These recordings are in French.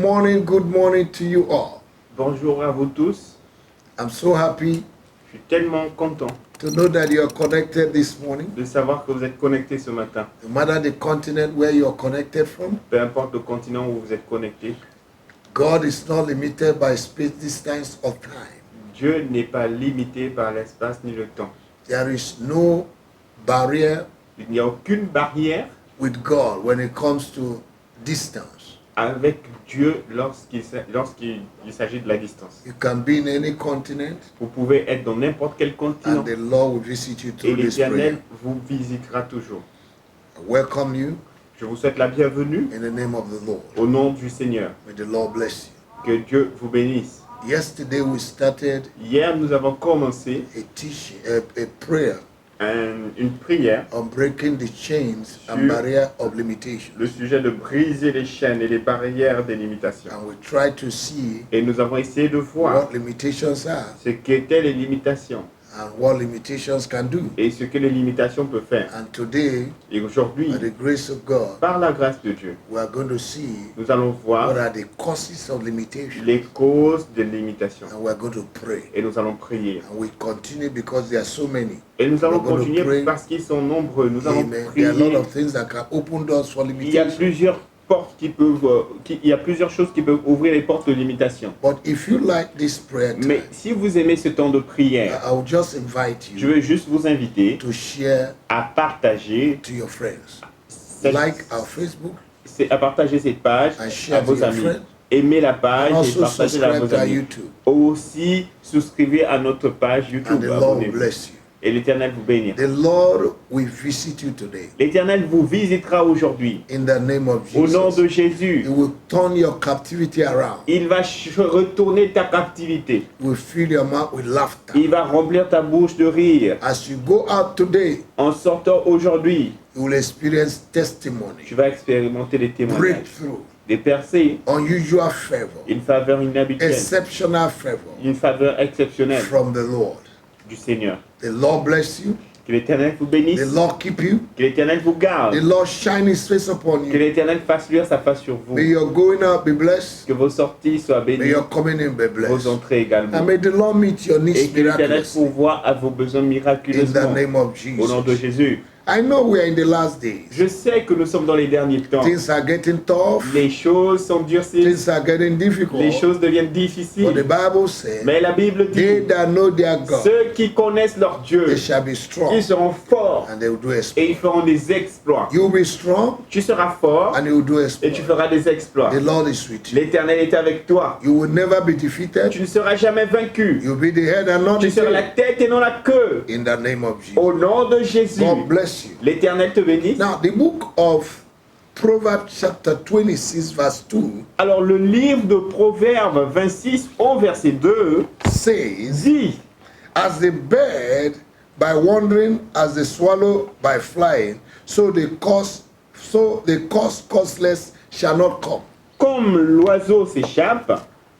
good morning to you all. Bonjour à vous tous. I'm so happy Je suis tellement content to know that you are connected this morning. de savoir que vous êtes connectés ce matin. No matter the continent where you are connected from, Peu importe le continent où vous êtes connectés, God is not limited by space, distance, or time. Dieu n'est pas limité par l'espace ni le temps. There is no barrier Il n'y a aucune barrière with God when it comes to distance. avec Dieu lorsqu'il s'agit de la distance. You can be in any continent, Vous pouvez être dans n'importe quel continent and the Lord will visit you et through this l'Éternel prayer. vous visitera toujours. I welcome you Je vous souhaite la bienvenue in the name of the Lord. au nom du Seigneur. May the Lord bless you. Que Dieu vous bénisse. Yesterday we started Hier, nous avons commencé a teaching, a prayer une prière, on breaking the chains and Sur barrier of limitation. le sujet de briser les chaînes et les barrières des limitations. And we try to see Et nous avons essayé de voir what limitations are ce qu'étaient les limitations and what limitations can do. et ce que les limitations peuvent faire. And today, Et aujourd'hui, by the grace of God, par la grâce de Dieu, we are going to see nous allons what voir are the causes of limitation, les causes des limitations. and we are going to pray. Et nous allons prier. And we continue because there are so many. Et nous allons We're going to continuer pray. parce qu'ils sont nombreux. Nous allons Amen. There are a lot prier. of things that can open doors for Il y a limitation. plusieurs portes qui peuvent, il y a plusieurs choses qui peuvent ouvrir les portes de limitation. But if you like this prayer Mais time, si vous aimez ce temps de prière, I will just invite je you veux juste vous inviter to share à partager to your friends. cette, Like our Facebook à partager cette page and à share to vos your amis. friends. Aimez la page And et also partagez-la à subscribe vos to our amis. YouTube. Aussi, souscrivez à notre page And YouTube. the Lord will Abonnez-vous. bless you. Et l'Éternel vous bénira. The Lord will visit you today L'Éternel vous visitera aujourd'hui. in the name of Au nom Jesus. de Jésus, He will turn your captivity around. il va retourner ta captivité. He will fill your mouth with laughter. Il va remplir ta bouche de rire. As you go out today, En sortant aujourd'hui, you will experience testimony, tu vas expérimenter des témoignages, breakthrough, des percées, unusual favor, une faveur inhabituelle, exceptional favor une faveur exceptionnelle from the Lord. du Seigneur. The Lord bless you. Que l'Éternel vous bénisse, The Lord keep you. que l'Éternel vous garde, The Lord shine His face upon que you. l'Éternel fasse luire sa face sur vous, May your going out be blessed. que vos sorties soient May bénies, your coming in be vos blessed. entrées également, And may the Lord meet your et needs que l'Éternel miraculously. pourvoie à vos besoins In the miraculeusement. name of Au nom de Jesus. Jésus. I know we are in the last days. Je sais que nous sommes dans les derniers temps. Things are getting tough. Les choses sont durcies, Things are getting les difficult. choses deviennent But the difficiles. Bible says, Mais la Bible they dit, that know their God, ceux qui connaissent leur Dieu, they shall be strong, ils seront forts and they will do et exploits. ils feront des exploits. You will be strong, Tu seras fort and you will do et tu exploits. feras des exploits. The Lord is with you. L'Éternel est avec toi. You will never be defeated. Tu ne seras jamais vaincu. You will be the head and not Tu the seras la tail. tête et non la queue. In the name of Au Jesus. nom de Jésus. God bless you. L'Éternel te bénisse. Now, the book of Proverbs chapter 26 verse 2 Alors le livre de Proverbes 26 au verset 2 says, dit, as the bird by wandering, as the swallow by flying, so the causeless shall not come. comme l'oiseau s'échappe,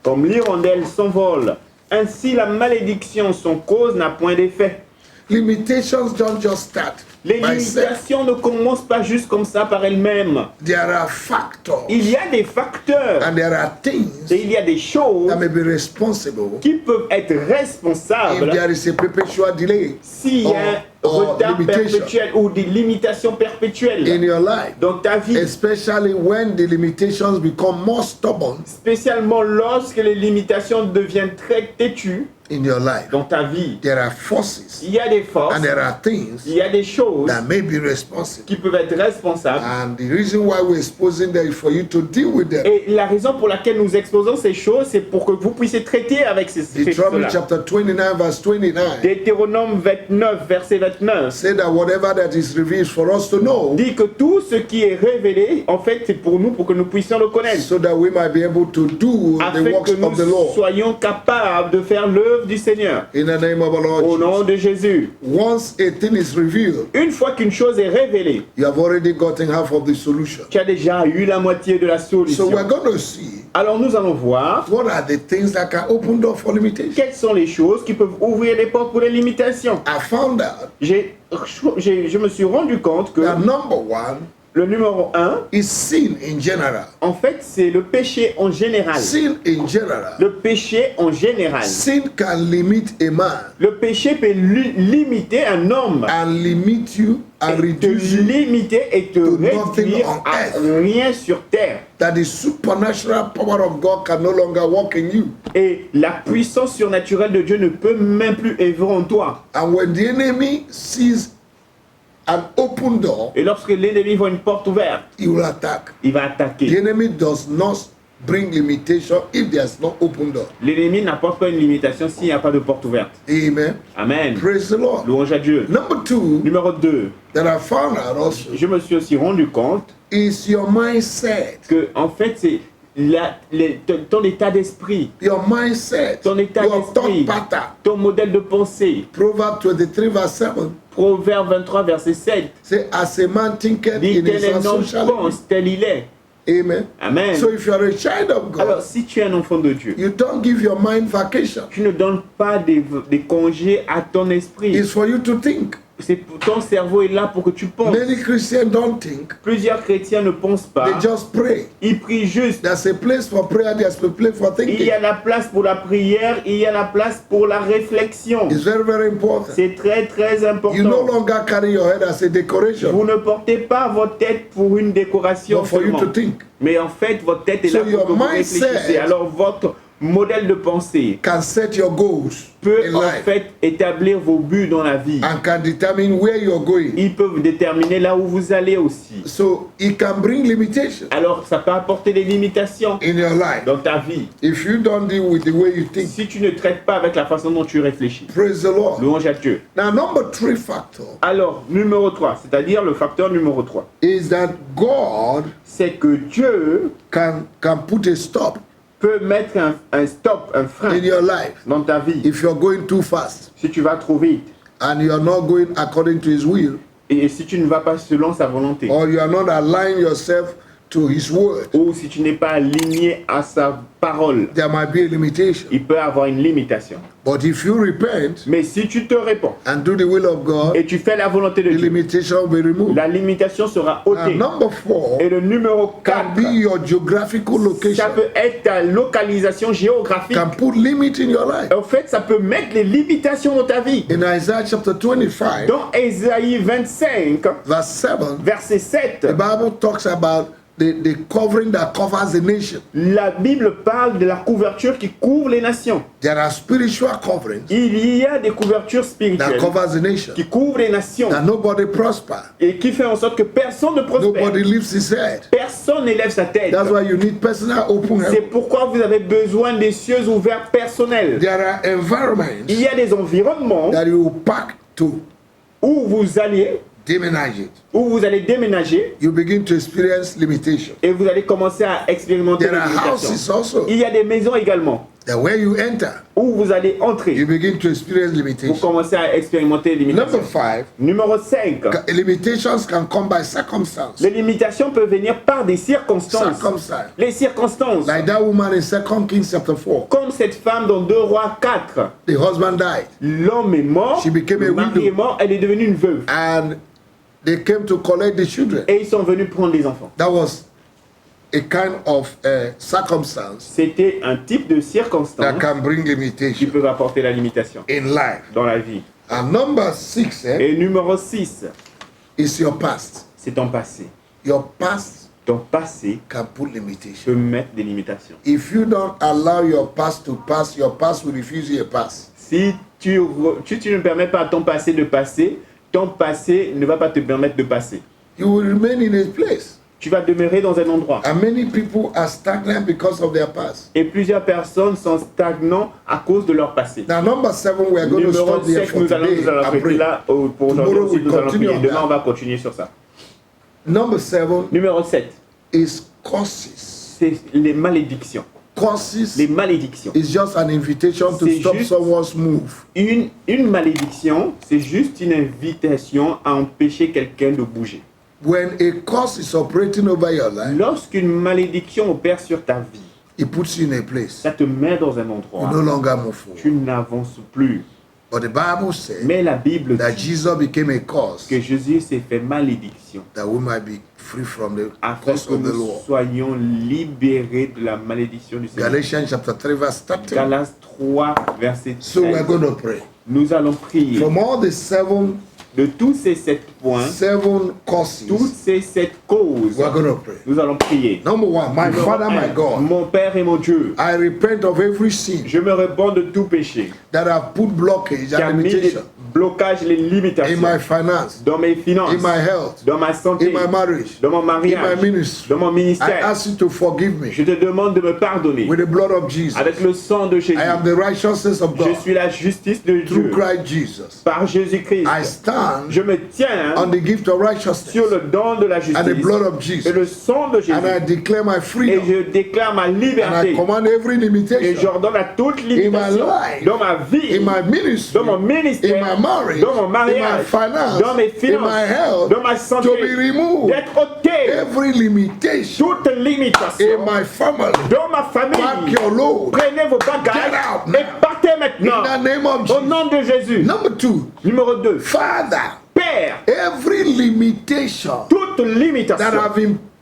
comme l'hirondelle s'envole, ainsi la malédiction, son cause n'a point d'effet. Limitations don't just start Les by self. limitations ne commencent pas juste comme ça par elles-mêmes. There are factors Il y a des facteurs and there are things et il y a des choses that may be responsible qui peuvent être if responsables there is a perpetual delay s'il y a un or retard limitation perpétuel ou des limitations perpétuelles in your life, dans ta vie, especially when the limitations become more stubborn spécialement lorsque les limitations deviennent très têtues in your life. dans ta vie. There are forces Il y a des forces, and there are things il y a des choses that may be responsible. qui peuvent être responsables. And the reason why we're exposing them is for you to deal with them. Et la raison pour laquelle nous exposons ces choses, c'est pour que vous puissiez traiter avec ces Deuteronomy choses-là. chapter 29 verse 29 Deutéronome 29, verset 29, say that whatever that is revealed is for us to know, dit que tout ce qui est révélé, en fait, c'est pour nous, pour que nous puissions le connaître. so that we might be able to do the Afin works que of the nous Lord. soyons capables de faire l'œuvre du Seigneur. In the name of the Au Lord nom Jesus. de Jésus. Once a thing is revealed, Une fois qu'une chose est révélée, you have already gotten half of the solution. tu as déjà eu la moitié de la So solution. we're going to see Alors nous allons voir what are the things that can open door for limitation. quelles sont les choses qui peuvent ouvrir les portes pour les limitations. I found out Je me suis rendu compte que that number one, Le numéro 1, is sin in general. en fait, c'est le péché en général. Sin in general. Le péché en général. Sin can limit a man Le péché peut limiter un homme. and limit you and Et te reduce you. limiter et te to nothing réduire on à earth. rien sur terre. That the supernatural power of God can no longer work in you. Et la puissance surnaturelle de Dieu ne peut même plus œuvrer en toi. And when the enemy sees an open door, Et lorsque l'ennemi voit une porte ouverte, he will attack. il va The attaquer. enemy does not bring limitation if there's no open door. L'ennemi n'apporte pas une limitation s'il n'y a pas de porte ouverte. Amen. Amen. Praise the Lord. Louange à Dieu. Number 2 Numéro 2, that I found out also je me suis aussi rendu compte is your mindset. que en fait c'est ton état d'esprit, Your mindset. ton état Your d'esprit, thought pattern. ton modèle de pensée. Proverbs 23 verse 7. Proverbe 23, verset 7. Say, as a man thinketh Dit in his tel un heart, so homme shall he pense, tel il est. be. Amen. Amen. So if you are a child of God, Alors si tu es un enfant de Dieu, you don't give your mind vacation. tu ne donnes pas des congés à ton esprit. It's for you to think. Ton cerveau est là pour que tu penses. Many Christians don't think. Plusieurs chrétiens ne pensent pas. They just pray. Ils prient juste. There's a place for prayer, there's a place for Il y thinking. a la place pour la prière, il y a la place pour la réflexion. It's very, very important. C'est très très You no important. longer carry your head as a decoration, Vous ne portez pas votre tête pour une décoration but for you seulement. to think. Mais en fait, votre tête est So là pour your que vous mindset réfléchissez. Alors votre modèle de pensée Can set your goals peut in en life fait établir vos buts dans la vie. and can determine where you're going. Ils peuvent déterminer là où vous allez aussi. So it can bring limitations Alors ça peut apporter des limitations in your life dans ta vie. if you don't deal with the way you think. Si tu ne traites pas avec la façon dont tu réfléchis. Praise the Lord. Louange à Dieu. Now, number 3 factor Alors, numéro 3, c'est-à-dire le facteur numéro 3, is that God c'est que Dieu can put a stop peut mettre un stop, un frein in your life dans ta vie. if you're going too fast Si tu vas trop vite and you're not going according to His will, et si tu ne vas pas selon sa volonté, or you are not aligning yourself to His word, ou si tu n'es pas aligné à sa parole, there might be a limitation. il peut avoir une limitation. But if you repent Mais si tu te réponds and do the will of God, et tu fais la volonté de the Dieu, limitation will be removed. la limitation sera Now, ôtée. number 4 Et le numéro can 4, be your geographical ça location, peut être ta localisation géographique. can put limit in your life. En fait, ça peut mettre les limitations dans ta vie. In Isaiah chapter 25, Dans Ésaïe 25, verse 7, verset 7, the Bible talks about the covering that covers the nation. la Bible parle de la couverture qui couvre les nations. There are spiritual coverings Il y a des couvertures that spirituelles covers the nation, qui couvrent les nations that nobody prosper, et qui fait en sorte que personne ne prospère. nobody lifts his head. Personne n'élève sa tête. That's why you need personal open C'est heaven. pourquoi vous avez besoin des cieux ouverts personnels. There are environments Il y a des environnements that you pack to où vous allez déménager you begin to experience limitation. et vous allez commencer à expérimenter There les are houses limitations. also Il y a des maisons également that where you enter, où vous allez entrer. you begin to experience Vous limitation. commencez à expérimenter les limitations. Number 5, Numéro 5. limitations can come by circumstance. Les limitations peuvent venir par des circonstances. Circumstance. Les circonstances. Like that woman in 2 Kings chapter 4. Comme cette femme dans 2 Rois 4. The husband died L'homme est mort, She became a le mari widow. est mort, elle est devenue une veuve. and they came to collect the children. Et ils sont venus prendre les enfants. That was a kind of circumstance C'était un type de circonstance that can bring qui limitation peut apporter la limitation in life. dans la vie. And number 6 Et numéro 6, is your past. c'est ton passé. Your past Ton passé can put limitation. peut mettre des limitations. If you don't allow your past to pass, your past will refuse you a pass. Si tu ne permets pas à ton passé de passer, ton passé ne va pas te permettre de passer. You will remain in a place. Tu vas demeurer dans un endroit. And many people are stagnant because of their past. Et plusieurs personnes sont stagnants à cause de leur passé. Now, number 7, we are going to Numéro stop there 7, for nous allons today nous and arrêter pray. là pour aujourd'hui Tomorrow aussi, we nous allons continue prier. on Demain, that. on va continuer sur ça. Number 7 Numéro 7, is causes. c'est les malédictions. Causes Les malédictions. is just an invitation to C'est stop juste- someone's move. Une malédiction, c'est juste une invitation à empêcher quelqu'un de bouger. When a cause is operating over your life, Lorsqu'une malédiction opère sur ta vie, it puts you in a place. ça te met dans un You endroit. no longer move forward. Tu n'avances plus. But the Bible says Mais la Bible that dit Jesus became a curse que Jésus s'est fait malédiction that we might be free from the afin curse que of the nous law. soyons libérés de la malédiction du Seigneur. Galatians chapter 3 verse 13. Galates 3, verset So we're 13. going to pray. Nous allons prier From all the de tous ces 7 points, toutes causes, ces 7 causes. we're going to pray. Nous allons prier. Number one, my Numéro Father, my 1, God, mon Père et mon Dieu, I repent of every sin je me répands de tout péché that have put blockage qui a and mis des limitation blocages, les in limitations my finance, dans mes finances, in my health, dans ma santé, in my marriage, dans mon in my mariage, ministry. dans mon I ministère. ask you to forgive me Je te demande de me pardonner with the blood of Jesus. avec le sang de Jésus. I am the righteousness of Je God suis la justice de through Dieu Christ Jesus. par Jésus-Christ. I stand Je me tiens on the gift of righteousness sur le don de la and the justice blood of et Jesus. le sang de Jésus. And I declare my Et freedom. je déclare ma And I liberté. command every Et limitation j'ordonne à toute limitation life, dans ma vie, in my ministry, dans mon in ministère, my marriage, dans mon in my mariage, finance, dans mes in finances, my health, dans ma santé, to be removed. d'être ôté Every limitation toute limitation in my family. dans ma Pack famille. your load. Prenez vos Get bagages out now. et partez In maintenant the name of au Jesus. nom de Jésus. Number two, Numéro 2. Father, Père, every limitation toute limitation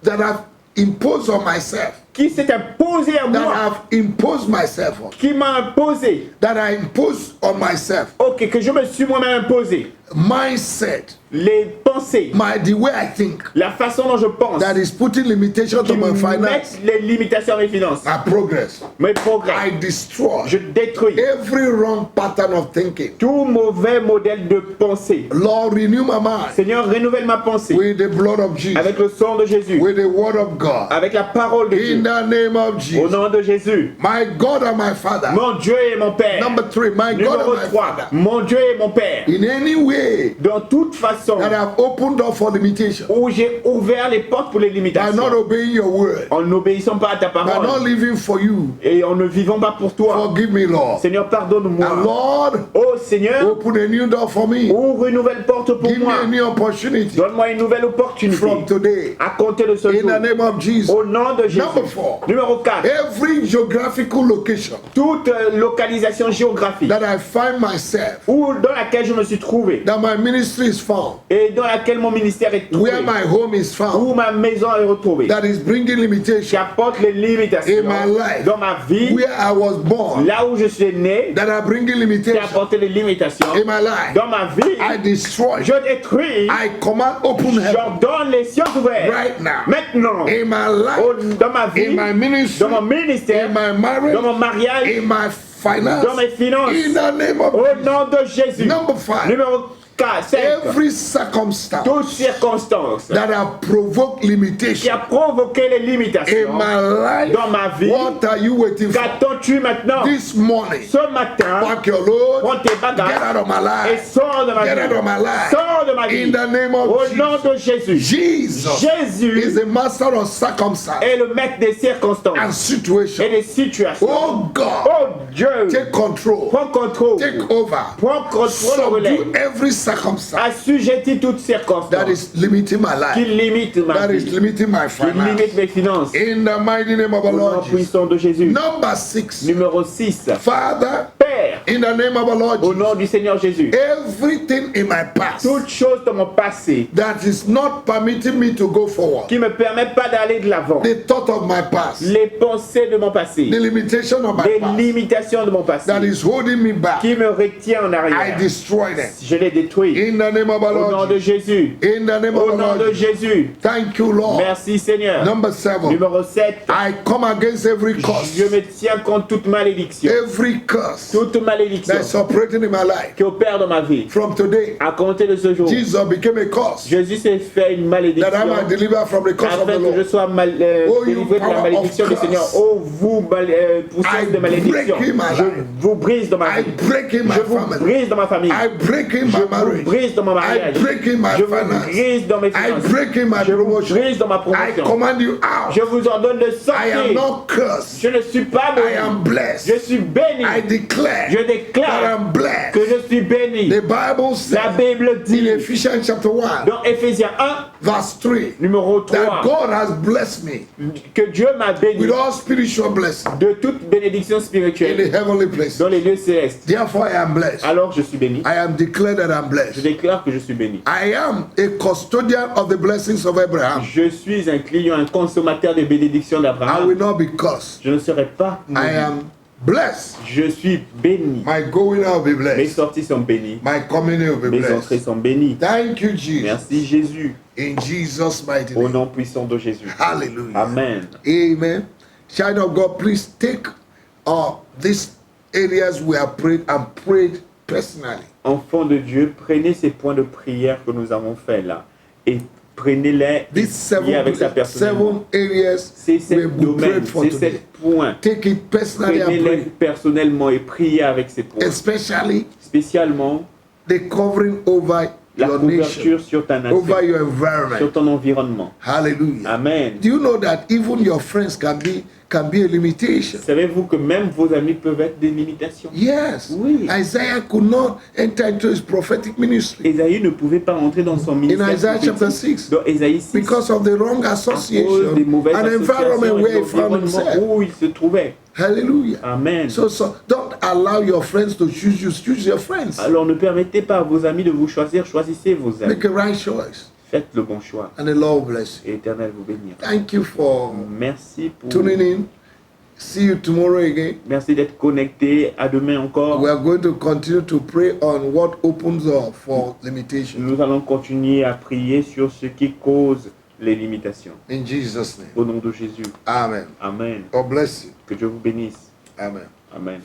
that I've imposed on myself, qui s'est imposée à that moi, I've imposed myself on, qui m'a imposé, that I imposed on myself, ok, que je me suis moi-même imposé, mindset, les pensées, the way I think, la façon dont je pense, that is putting limitations qui on my finance, mettent les limitations à mes finances, my progress. mes progrès. I destroy Je détruis every wrong pattern of thinking. tout mauvais modèle de pensée. Lord, renew my mind Seigneur, renouvelle ma pensée with the blood of Jesus, avec le sang de Jésus, with the word of God. avec la parole de In Dieu, the name of au Jesus, nom de Jésus. my God and my Father. Mon Dieu et mon Père. Number three, my God Numéro and my 3, Father. mon Dieu et mon Père. In any way Dans toute façon that I've opened up for limitation où j'ai ouvert les portes pour les by limitations, not obeying your word, en n'obéissant pas à ta by not parole living for you, et en ne vivant pas pour toi. forgive me, Lord. Seigneur, And pardonne-moi. Lord, Oh Seigneur, open a new door for me. ouvre une nouvelle porte pour Give me moi. a new opportunity Donne-moi une nouvelle opportunité from today. à compter de ce In jour. the name of Jesus. Au nom de Jésus. Number 4, Numéro 4. every geographical location Toute localisation géographique that I find myself, où, dans laquelle je me suis trouvé that my ministry is found, et dans laquelle mon ministère est trouvé, where my home is found, où ma maison est retrouvée, that is bringing qui limitation, apporte les limitations In my life, dans ma vie, where I was born, là où je suis né, that are bringing qui limitation apporte les limitations in my life. dans ma vie, I destroy. je détruis, I command open heaven j'ordonne les cieux ouverts. right now. Maintenant, In my life, dans ma vie, in my ministry, dans mon ministère, in my marriage, dans mon mariage, in my finance, dans mes finances, in the name of au nom de Jésus. Number 5, Numéro 4, 5. every circumstance Toute circonstance that have provoked qui limitation a provoqué les in limitations my life, dans ma vie, what are you waiting for? qu'attends-tu maintenant? This morning, Ce matin, pack your load, prends tes get bagages out of my et life, sors de ma get out of my vie. life. Sors de ma In vie. the name of Au nom Jesus. de Jésus. Jesus Jésus is the master of circumstance est le maître des and circonstances situation. et des situations. Oh God, Oh Dieu, take control, prends contrôle. take over, Prends contrôle le relais. subdue every circumstance Assujettis toute that circonstance is limiting my qui life, limite ma that is vie, limiting my qui limite finance. mes finances. In the mighty name of our Au nom Lord Jesus. puissant de Jésus. Number 6, Numéro 6. Father, Père, in the name of our Lord au Jesus, nom du Seigneur Jésus, everything in my past toute chose dans mon passé that is not permitting me to go forward, qui ne me permet pas d'aller de l'avant, the thought of my past, les pensées de mon passé, the limitation of my les past limitations de mon passé that is holding me back, qui me retient en I arrière, destroy them. je les détruis. In the name of our Au nom Lord de Jesus. Jésus, In the name of au our nom de Lord Jesus. Jésus. Thank you, Lord. Merci Seigneur. Number 7, Numéro 7. I come against every curse, Je me tiens contre toute malédiction. every curse Toute malédiction that's operating in my life. qui opère dans ma vie. From today, À compter de ce jour, Jesus became a curse Jésus s'est fait une that I malédiction might deliver from the curse of afin the que je Lord. sois Oh, you délivré de power la of malédiction du curse. Seigneur. Oh, vous, puissance I de malédiction, break in my je life. vous brise dans ma I vie. break in my Je vous family. brise dans ma famille. I break in Je my vous marriage. brise dans mon mariage. I break in my Je vous finance. brise dans mes I finances. break in my Je vous promotion. brise dans ma I promotion. command you out. Je vous ordonne de I am sortir. not cursed. Je ne suis pas I am béni. blessed. Je suis béni. I declare Je that déclare I'm blessed. que je suis béni. The Bible La says Bible in dit Ephesians chapter 1, dans Ephésiens 1, verse 3, numéro that 3, God has blessed me que Dieu m'a béni with all spiritual blessings de toute bénédiction in spirituelle the heavenly places. dans les lieux célestes. Therefore, I am blessed. Alors je suis béni. I am declared that I'm Je blessed. déclare que je suis béni. I am a custodian of the blessings of Abraham. Je suis un client, un consommateur des bénédictions I will d'Abraham. not be cursed. Je ne serai pas I maudit. am blessed. Je suis béni. My going out will be Mes blessed. sorties sont bénies. My coming in will be Mes entrées blessed. sont bénies. Thank you, Jesus. Merci Jésus. In Jesus' mighty Au name. nom puissant de Jésus. Hallelujah. Amen. Amen. Child of God, please take these areas we have prayed and prayed personally. Enfants de Dieu, prenez ces points de prière que nous avons faits là et prenez-les These et avec sa personnellement. 7 areas C'est we 7 domaines, prayed for c'est today. 7 points. Take it personally and Prenez-les pray. personnellement et priez avec ces points. Especially Spécialement the covering over la your nation, couverture sur ta nation, over your sur environment. ton environnement. Hallelujah. Amen. Do you know that even your friends can be a limitation? Savez-vous que même vos amis peuvent être des limitations? Yes. Oui. Isaiah could not enter into his prophetic ministry Ésaïe ne pouvait pas rentrer dans son ministère in Isaiah chapter prophétique. 6 Dans Ésaïe 6, because of the wrong à cause association des mauvaises and associations environment et where he de found l'environnement himself. où il se trouvait. Hallelujah. Amen. So don't allow your friends to choose you. Choose your friends. Alors ne permettez pas à vos amis de vous choisir, choisissez vos amis. Make a right choice, Faites le bon choix and the Lord will bless you. et l'Éternel vous bénira. Thank you for Merci pour tuning in. See you tomorrow again. Merci d'être connecté. À demain encore. We are going to continue to pray on what opens up for limitation. Nous allons continuer à prier sur ce qui cause les limitations. In Jesus' name. Au nom de Jésus. Amen. Amen. God bless you. Que Dieu vous bénisse. Amen. Amen.